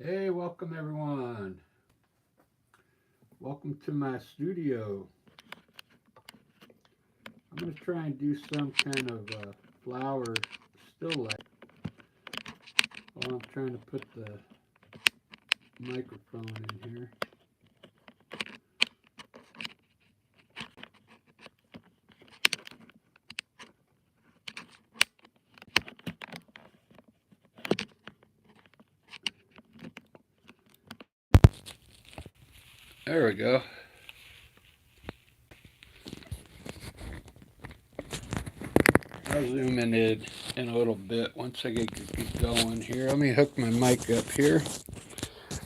Hey, welcome everyone. Welcome to my studio. I'm going to try and do some kind of flower still life while I'm trying to put the microphone in here. There we go. I'll zoom in a little bit once I get going here. Let me hook my mic up here. I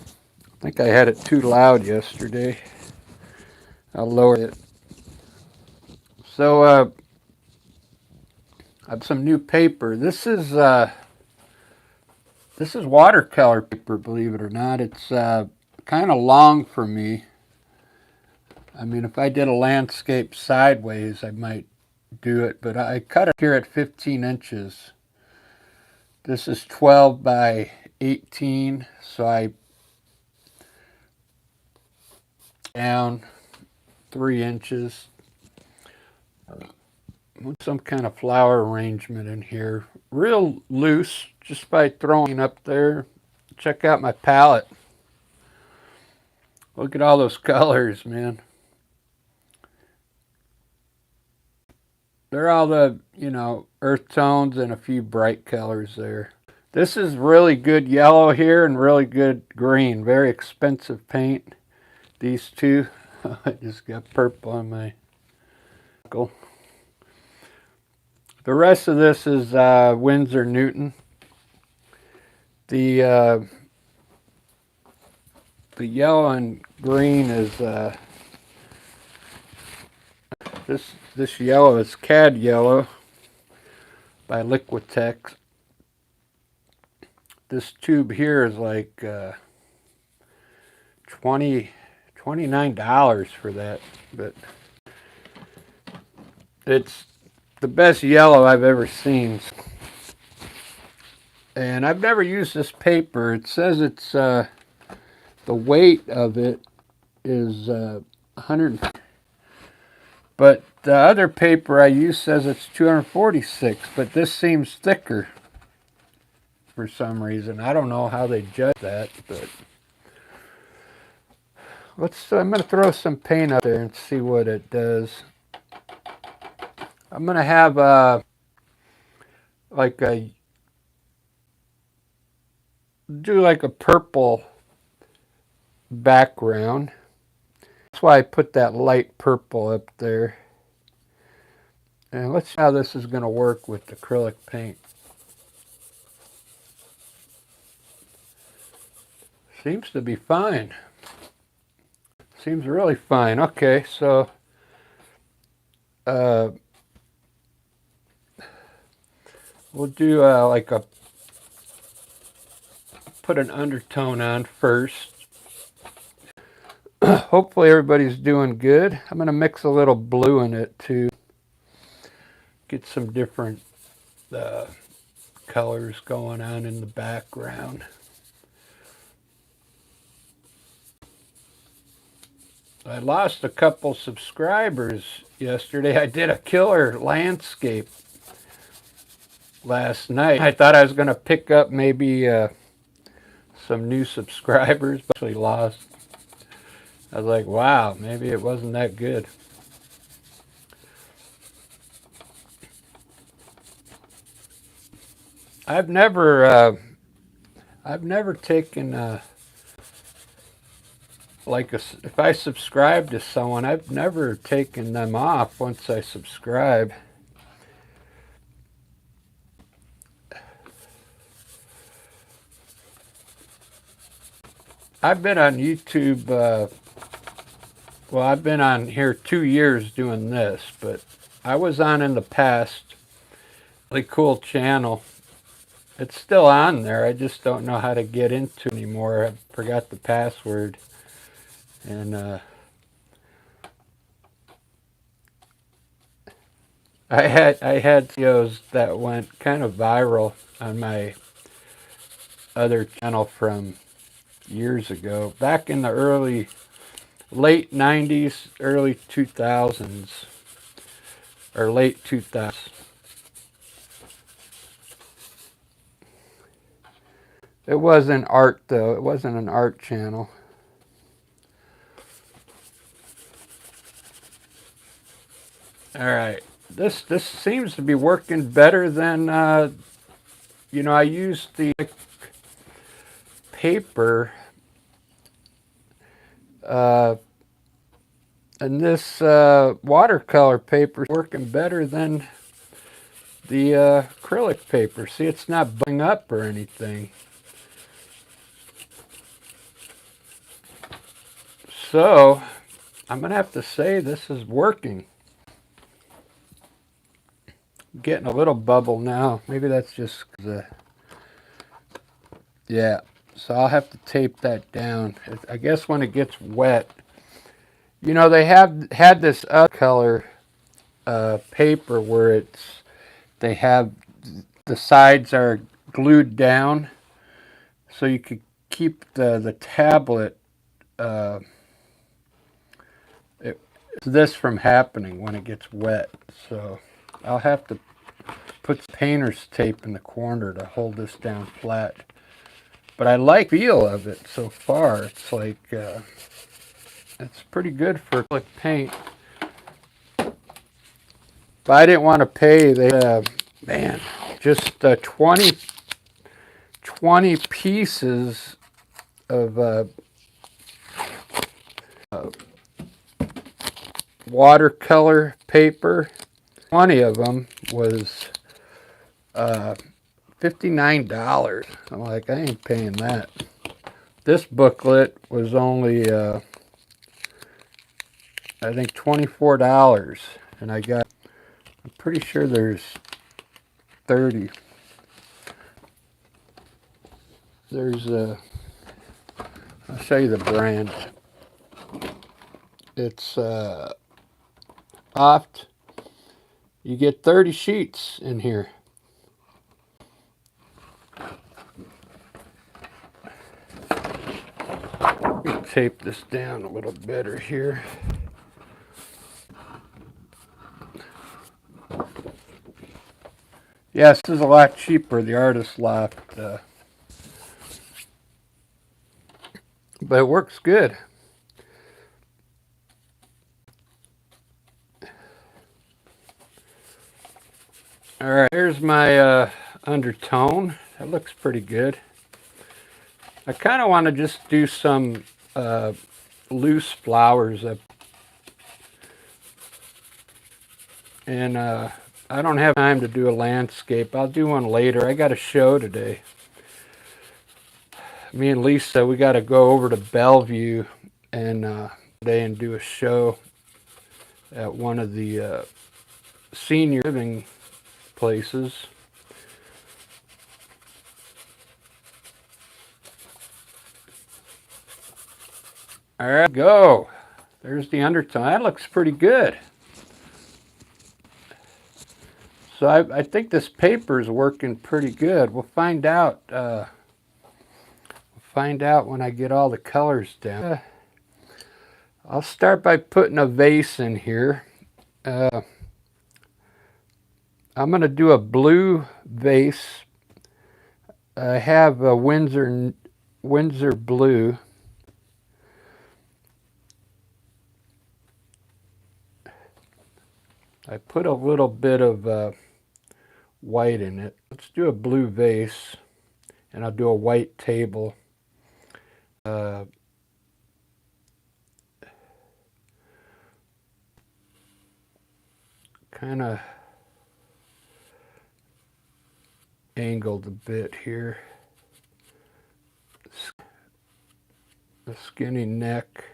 think I had it too loud yesterday. I'll lower it. So I have some new paper. This is watercolor paper, believe it or not. It's kind of long for me. I mean, if I did a landscape sideways, I might do it, but I cut it here at 15 inches. This is 12 by 18, so I down 3 inches. Want some kind of flower arrangement in here. Real loose, just by throwing up there. Check out my palette. Look at all those colors, man. They're all the, earth tones and a few bright colors there. This is really good yellow here and really good green. Very expensive paint. These two. I just got purple on my knuckle. The rest of this is Winsor Newton. The yellow and green is this yellow is Cad Yellow by Liquitex. This tube here is like $29 for that, but it's the best yellow I've ever seen. And I've never used this paper. It says it's the weight of it is 100, but the other paper I use says it's 246, but this seems thicker for some reason. I don't know how they judge that, but I'm going to throw some paint up there and see what it does. I'm going to have do like a purple background. That's why I put that light purple up there. And let's see how this is going to work with acrylic paint. Seems to be fine. Seems really fine. Okay, so we'll do put an undertone on first. Hopefully everybody's doing good. I'm going to mix a little blue in it too. Get some different colors going on in the background. I lost a couple subscribers yesterday. I did a killer landscape last night. I thought I was going to pick up maybe some new subscribers, but actually lost. I was like, wow, maybe it wasn't that good. I've never taken if I subscribe to someone, I've never taken them off once I subscribe. I've been on YouTube, well, I've been on here 2 years doing this, but I was on in the past. Really cool channel. It's still on there. I just don't know how to get into it anymore. I forgot the password. And I had videos that went kind of viral on my other channel from years ago, back in the late 90s, early 2000s, or late 2000s. It wasn't art though. It wasn't an art channel. All right. This seems to be working better than you know, I used the paper and this watercolor paper is working better than the acrylic paper. See, it's not bubbling up or anything. So I'm gonna have to say this is working. Getting a little bubble now. Maybe that's just the, yeah. So I'll have to tape that down. I guess when it gets wet, you know, they have had this other color paper where they have the sides are glued down, so you could keep the tablet this from happening when it gets wet. So I'll have to put painter's tape in the corner to hold this down flat. But I like the feel of it so far. It's like it's pretty good for acrylic paint. But I didn't want to pay. They man, just 20 pieces of watercolor paper. 20 of them was $59. I'm like, I ain't paying that. This booklet was only I think $24, and I got, I'm pretty sure there's 30. There's I'll show you the brand. It's Oft. You get 30 sheets in here. Let me tape this down a little better here. Yes, this is a lot cheaper, the Artist Loft, but it works good. All right, here's my undertone. That looks pretty good. I kind of want to just do some loose flowers up, and I don't have time to do a landscape. I'll do one later. I got a show today. Me and Lisa, we got to go over to Bellevue and today and do a show at one of the senior living places. All right, go. There's the undertone. That looks pretty good. So I think this paper is working pretty good. We'll find out. When I get all the colors down. I'll start by putting a vase in here. I'm going to do a blue vase. I have a Windsor blue. I put a little bit of white in it. Let's do a blue vase, and I'll do a white table. Kind of angled a bit here. The skinny neck.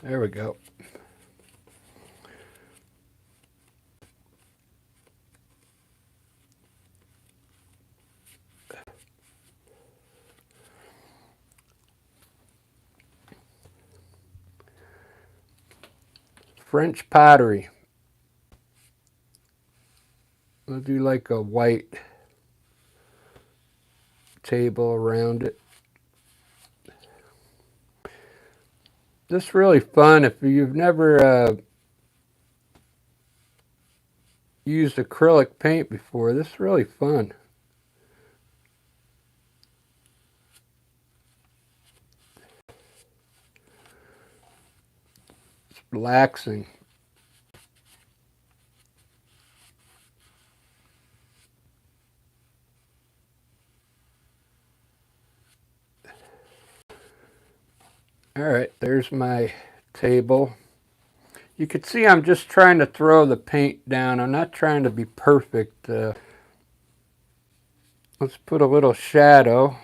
There we go. French pottery. I'll do like a white table around it. This is really fun. If you've never used acrylic paint before, this is really fun. It's relaxing. All right, there's my table. You can see I'm just trying to throw the paint down. I'm not trying to be perfect. Let's put a little shadow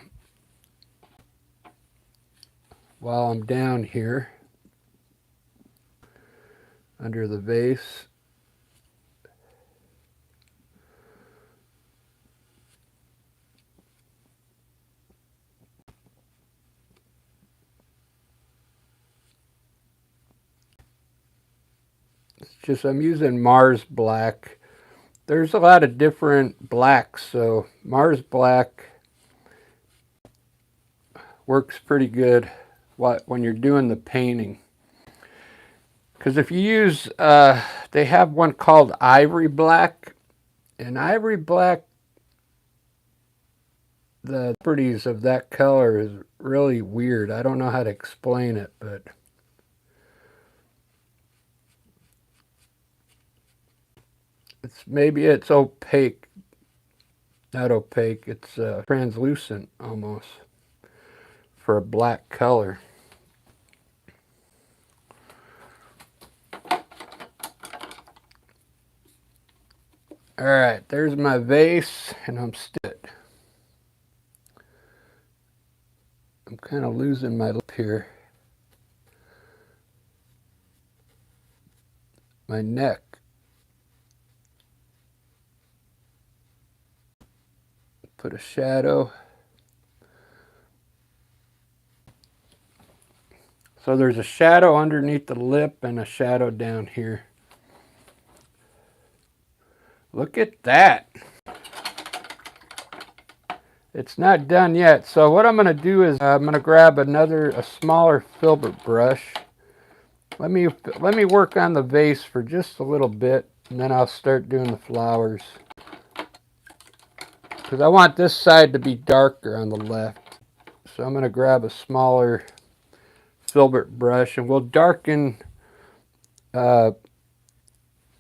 while I'm down here under the vase. It's just I'm using Mars black. There's a lot of different blacks, so Mars black works pretty good when you're doing the painting. Because if you use, they have one called ivory black, and ivory black, the properties of that color is really weird. I don't know how to explain it, but maybe it's opaque. Not opaque, it's translucent almost for a black color. All right, there's my vase, and I'm kind of losing my lip here. My neck. Put a shadow. So there's a shadow underneath the lip and a shadow down here. Look at that. It's not done yet. So what I'm going to do is I'm going to grab a smaller filbert brush. Let me work on the vase for just a little bit, and then I'll start doing the flowers. Because I want this side to be darker on the left. So I'm going to grab a smaller filbert brush, and we'll darken the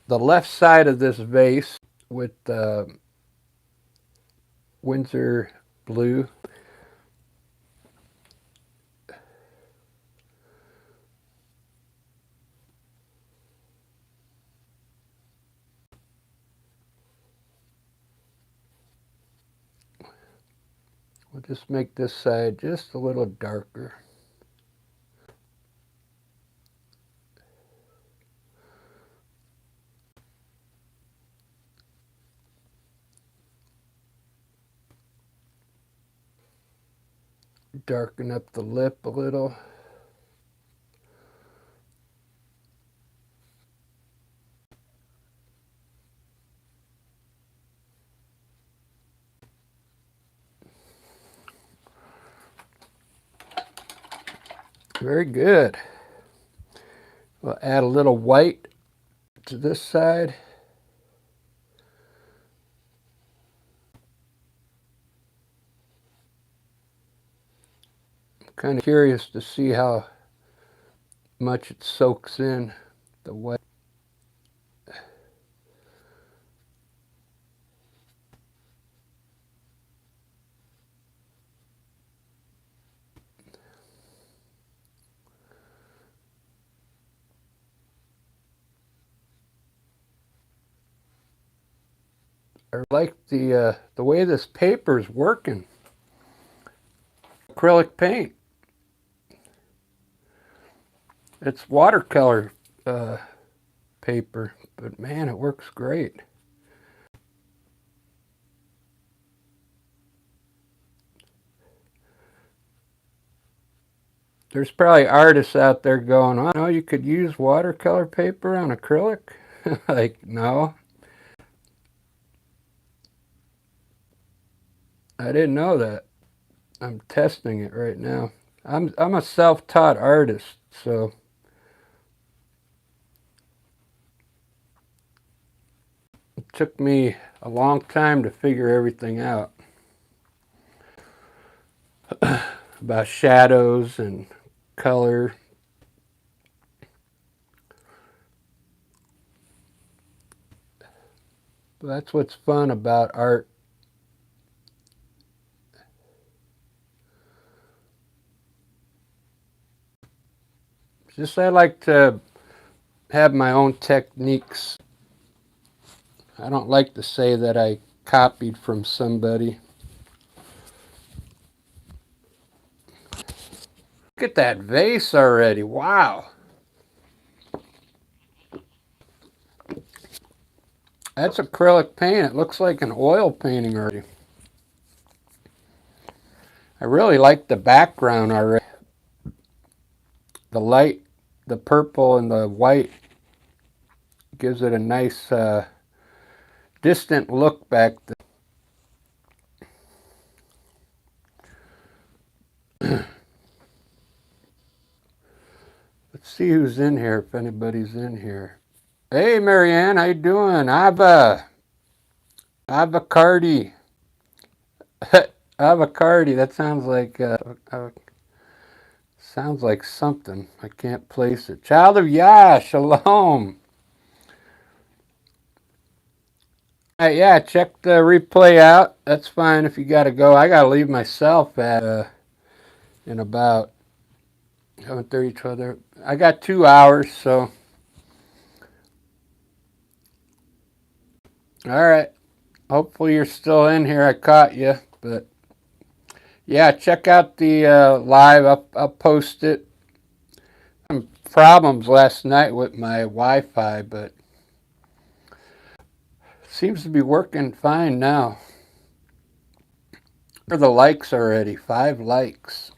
left side of this vase with Windsor blue. We'll just make this side just a little darker. Darken up the lip a little. Very good. We'll add a little white to this side. I'm kind of curious to see how much it soaks in, the white. I like the way this paper is working. Acrylic paint. It's watercolor paper, but man, it works great. There's probably artists out there going, oh, no, you could use watercolor paper on acrylic? Like, no. I didn't know that. I'm testing it right now. I'm a self-taught artist, so it took me a long time to figure everything out about shadows and color. But that's what's fun about art. Just I like to have my own techniques. I don't like to say that I copied from somebody. Look at that vase already. Wow. That's acrylic paint. It looks like an oil painting already. I really like the background already. The light, the purple and the white gives it a nice distant look back there. Let's see who's in here, if anybody's in here. Hey, Marianne, how you doing? Avocardi. Avocardi, that sounds like something. I can't place it. Child of Yah, shalom. Yeah, check the replay out. That's fine if you got to go. I got to leave myself at in about 11:30, 12. I got 2 hours, so. All right. Hopefully you're still in here. I caught you, but yeah, check out the live. I'll post it. Some problems last night with my Wi-Fi, but seems to be working fine now. For the likes already, 5 likes.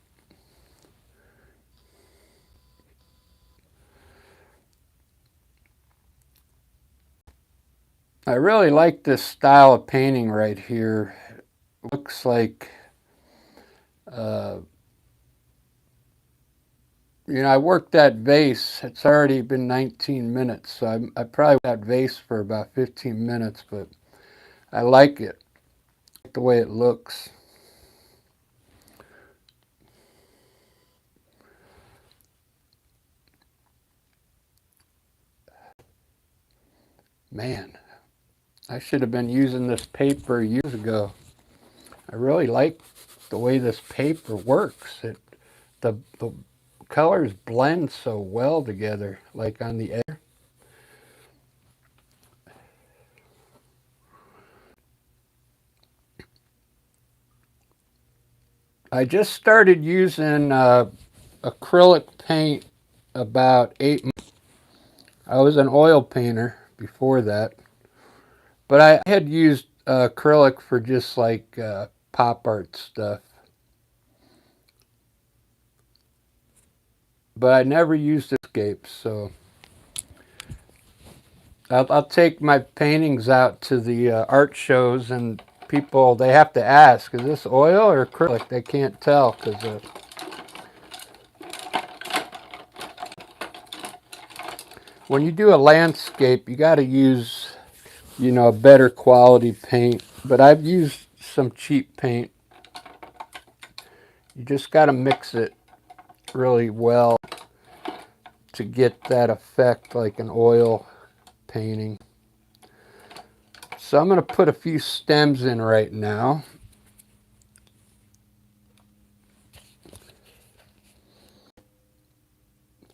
I really like this style of painting right here. It looks like, I worked that vase. It's already been 19 minutes, so I probably worked that vase for about 15 minutes, but I like it. I like the way it looks. Man, I should have been using this paper years ago. I really like the way this paper works. The colors blend so well together, like on the air. I just started using acrylic paint about 8 months. I was an oil painter before that, but I had used acrylic for just like pop art stuff. But I never used escapes, so I'll take my paintings out to the art shows, and people, they have to ask, is this oil or acrylic? They can't tell because when you do a landscape, you got to use, a better quality paint. But I've used some cheap paint. You just got to mix it really well to get that effect like an oil painting. So I'm going to put a few stems in right now.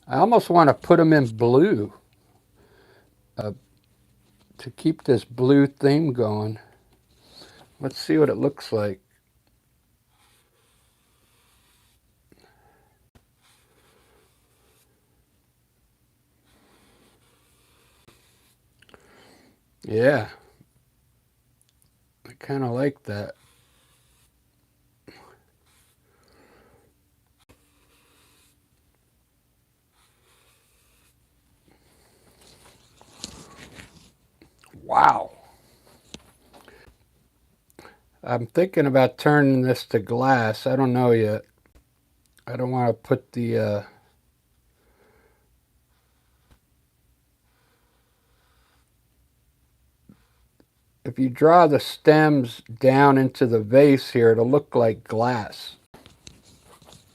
I almost want to put them in blue to keep this blue theme going. Let's see what it looks like. Yeah, I kind of like that. Wow. I'm thinking about turning this to glass. I don't know yet. I don't want to put the if you draw the stems down into the vase here, it'll look like glass,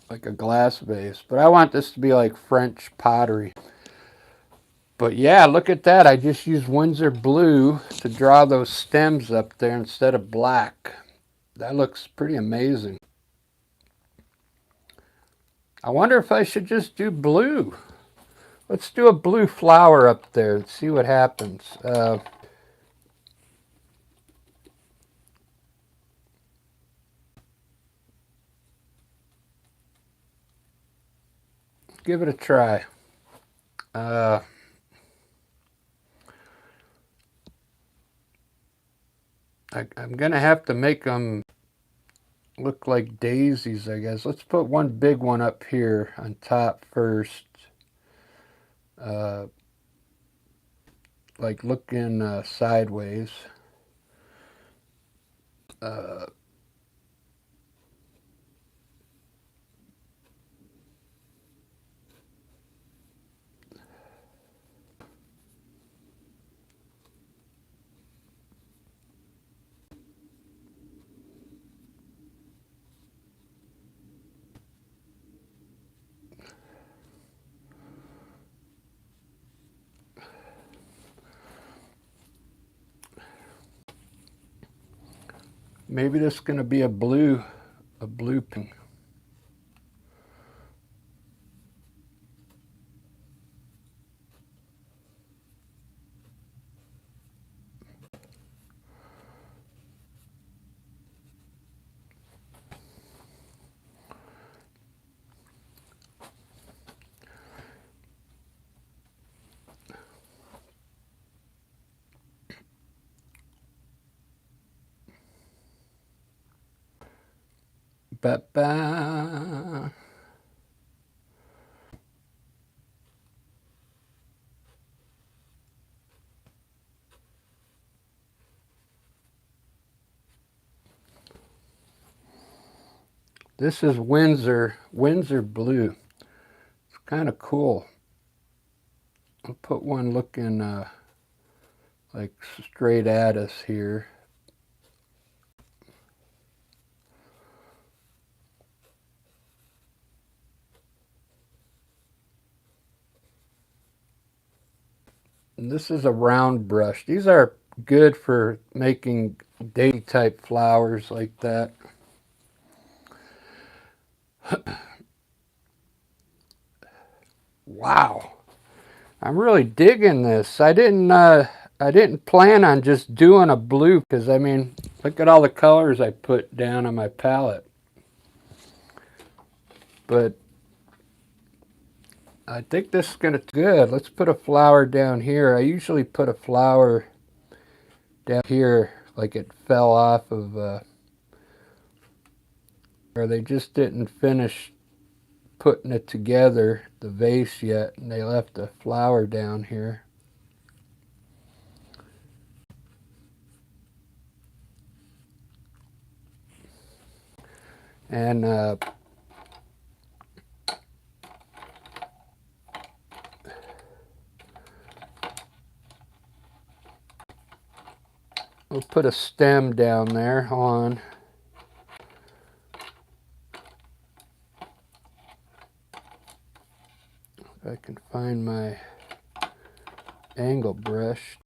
like a glass vase. But I want this to be like French pottery. But yeah, look at that. I just used Winsor blue to draw those stems up there instead of black. That looks pretty amazing. I wonder if I should just do blue. Let's do a blue flower up there and see what happens. Give it a try. I'm going to have to make them look like daisies, I guess. Let's put one big one up here on top first. Like looking sideways. Maybe this is going to be a blue pink. Ba-ba. This is Winsor blue. It's kind of cool. I'll put one looking like straight at us here. And this is a round brush. These are good for making daisy type flowers like that. Wow. I'm really digging this. I didn't plan on just doing a blue because I mean, look at all the colors I put down on my palette. But I think this is going to be good. Let's put a flower down here. I usually put a flower down here like it fell off of or they just didn't finish putting it together, the vase yet, and they left a flower down here. And we'll put a stem down there on. If I can find my angle brush.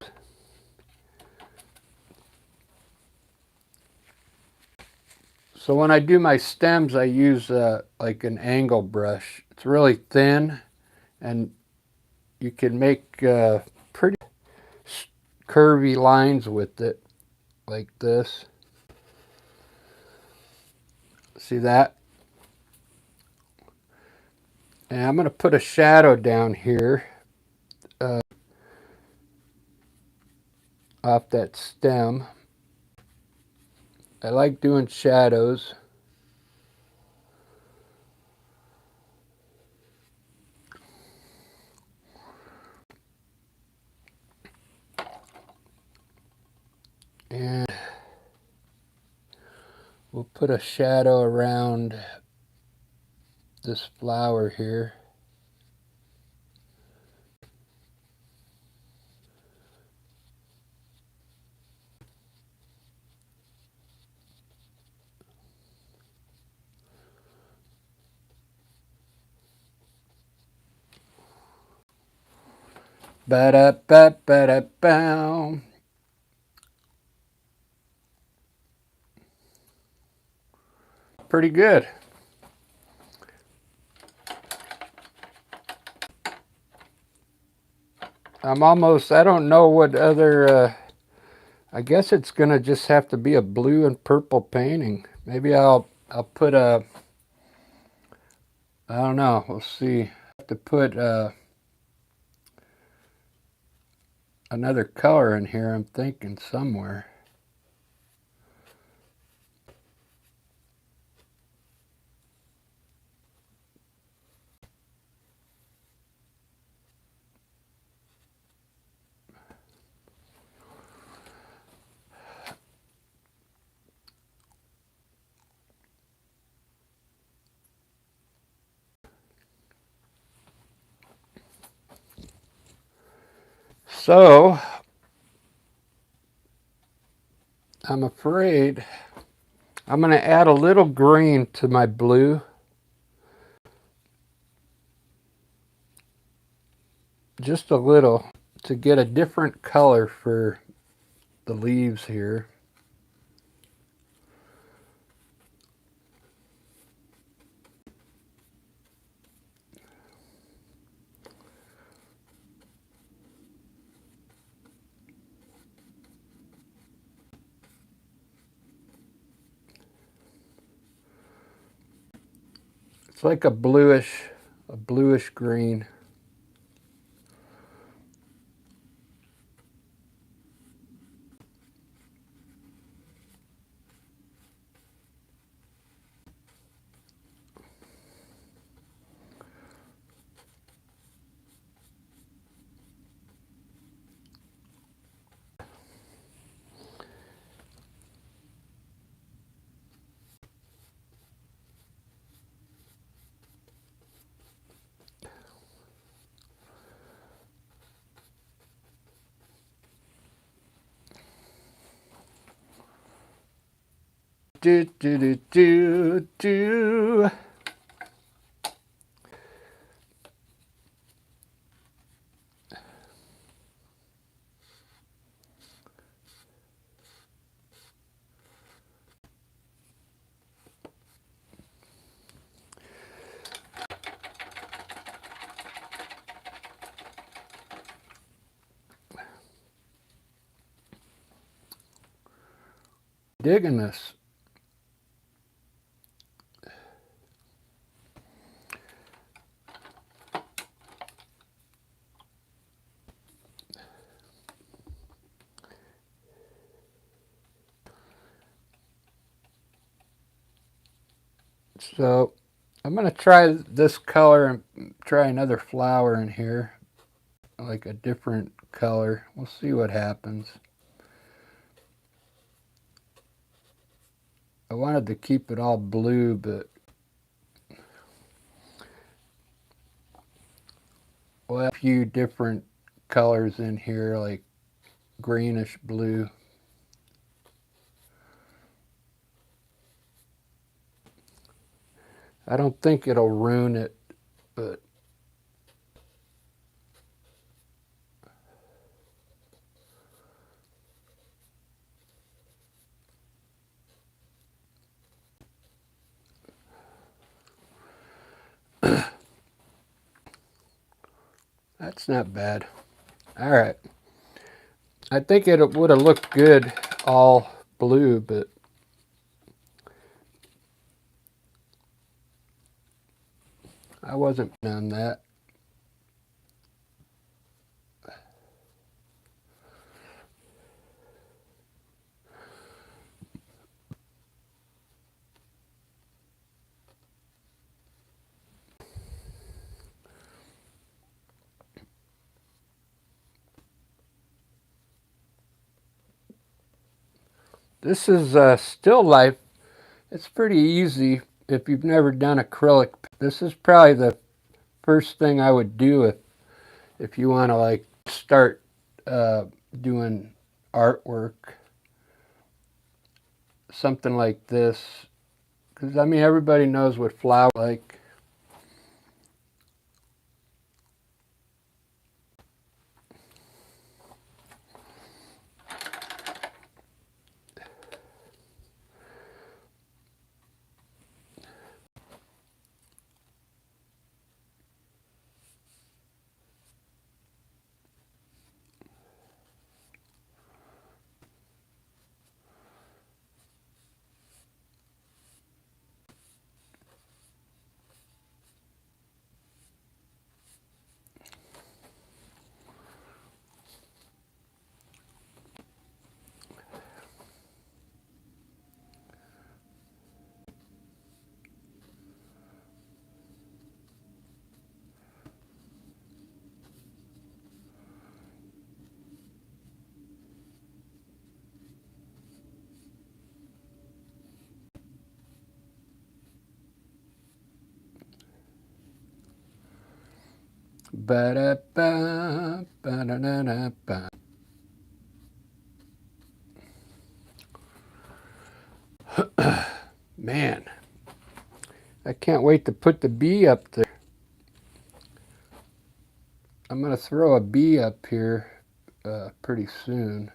So when I do my stems, I use like an angle brush. It's really thin, and you can make pretty curvy lines with it, like this. See that? And I'm going to put a shadow down here off that stem. I like doing shadows. We'll put a shadow around this flower here. Ba-da-ba-ba-da-bow. Pretty good. I don't know what other, I guess it's going to just have to be a blue and purple painting. Maybe I'll put I don't know, we'll see. I have to put another color in here, I'm thinking somewhere. So, I'm afraid I'm going to add a little green to my blue. Just a little to get a different color for the leaves here. It's like a bluish green. Do, do, do, do, do. Digging this. So I'm going to try this color and try another flower in here, like a different color. We'll see what happens. I wanted to keep it all blue, but we'll have a few different colors in here, like greenish blue. I don't think it'll ruin it, but that's not bad. All right. I think it would have looked good all blue, but I wasn't on that. This is still life It's pretty easy if you've never done acrylic. This is probably the first thing I would do if you want to like start doing artwork, something like this. Because I mean, everybody knows what flowers like. Ba-da-ba, ba-da-da-da-ba. Man, I can't wait to put the bee up there. I'm going to throw a bee up here pretty soon.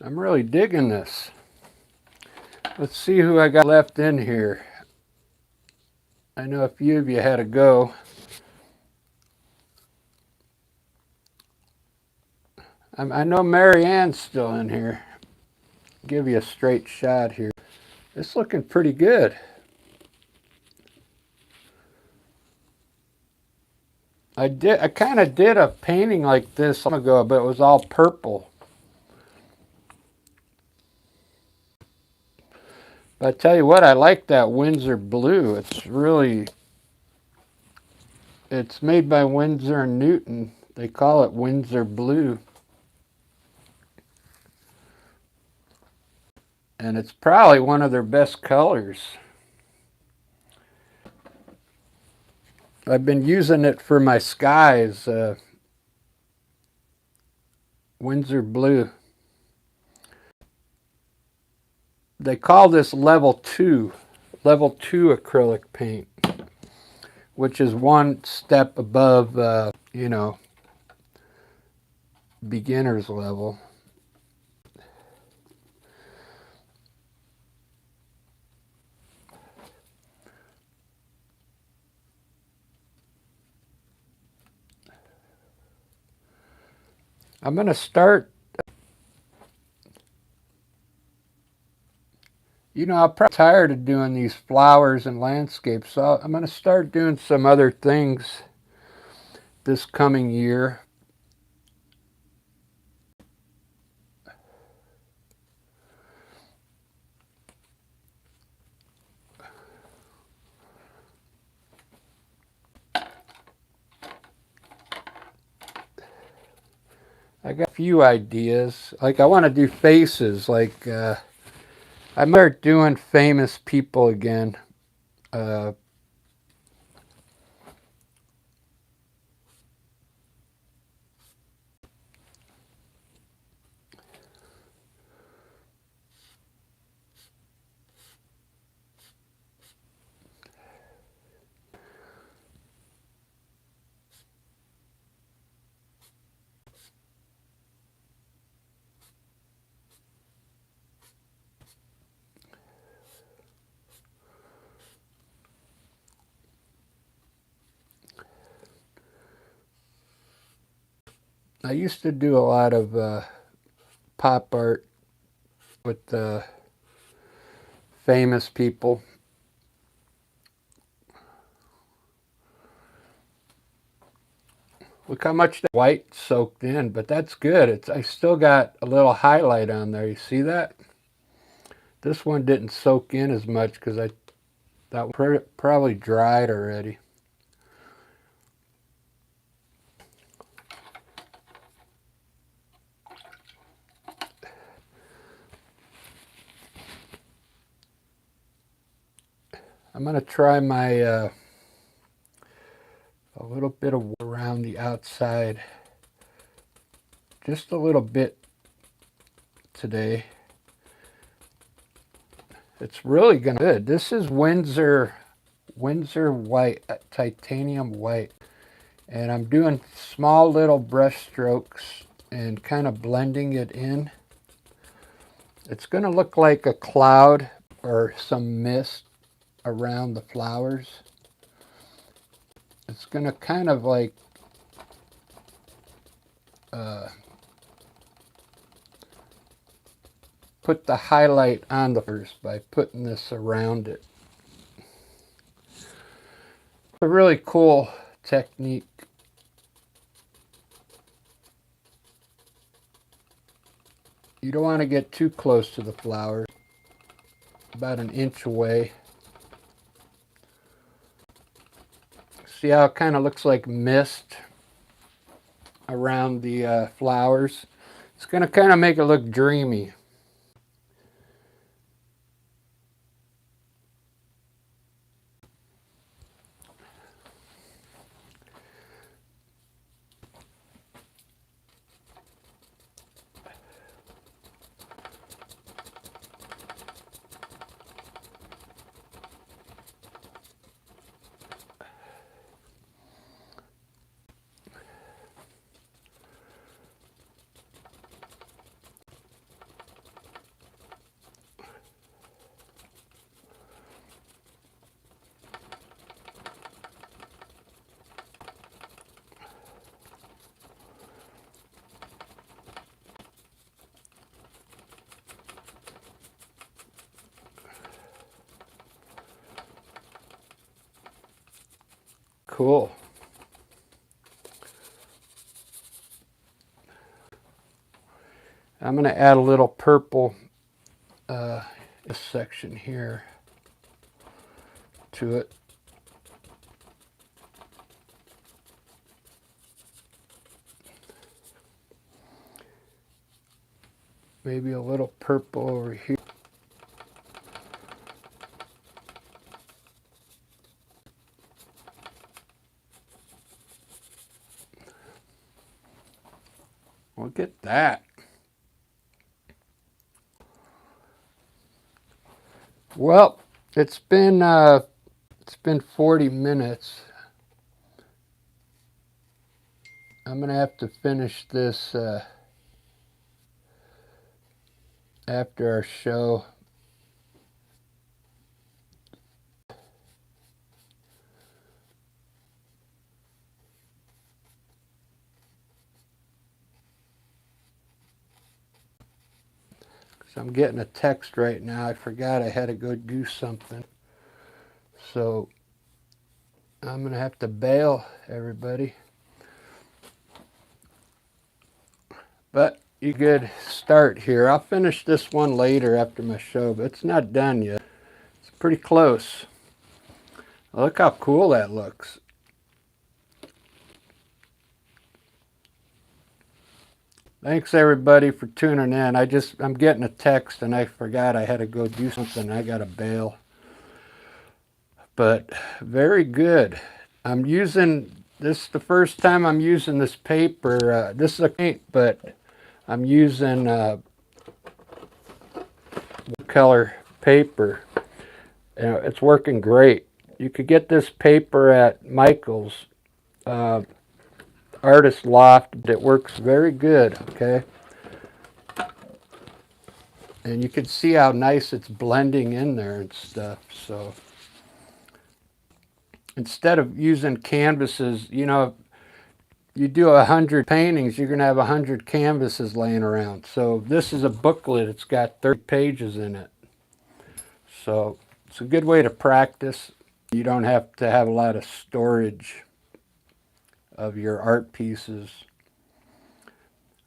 I'm really digging this. Let's see who I got left in here. I know a few of you had to go. I know Mary Ann's still in here. Give you a straight shot here. It's looking pretty good. I kind of did a painting like this long ago, but it was all purple. But I tell you what, I like that Winsor blue. It's made by Winsor & Newton. They call it Winsor blue. And it's probably one of their best colors. I've been using it for my skies. Winsor blue. They call this level 2 acrylic paint, which is one step above, beginner's level. I'm going to start, I'm probably tired of doing these flowers and landscapes, so I'm going to start doing some other things this coming year. I got a few ideas. Like I want to do faces. Like I might start doing famous people again. I used to do a lot of pop art with famous people. Look how much the white soaked in, but that's good. I still got a little highlight on there. You see that? This one didn't soak in as much because that probably dried already. I'm going to try my a little bit of around the outside. Just a little bit today. It's really good. This is Windsor white, titanium white. And I'm doing small little brush strokes and kind of blending it in. It's going to look like a cloud or some mist around the flowers. It's going to kind of like put the highlight on the flowers by putting this around it. It's a really cool technique. You don't want to get too close to the flowers, about an inch away. See how it kind of looks like mist around the flowers? It's going to kind of make it look dreamy. Cool. I'm going to add a little purple this section here to it. Maybe a little purple over here. Look at that. Well, it's been 40 minutes. I'm gonna have to finish this after our show. I'm getting a text right now. I forgot I had to go do something. So I'm going to have to bail, everybody. But you could start here. I'll finish this one later after my show, but it's not done yet. It's pretty close. Look how cool that looks. Thanks everybody for tuning in. I'm getting a text and I forgot I had to go do something. I got to bail. But very good. I'm using this the first time I'm using this paper. This is a paint, but I'm using color paper. It's working great. You could get this paper at Michael's Artist Loft. It works very good, okay? And you can see how nice it's blending in there and stuff. So instead of using canvases, you know, you do 100 paintings, you're going to have 100 canvases laying around. So this is a booklet. It's got 30 pages in it. So it's a good way to practice. You don't have to have a lot of storage of your art pieces.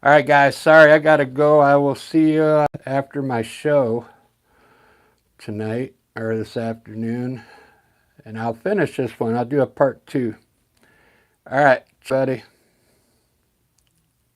All right, guys, sorry I got to go. I will see you after my show tonight or this afternoon. And I'll finish this one. I'll do a part 2. All right, buddy.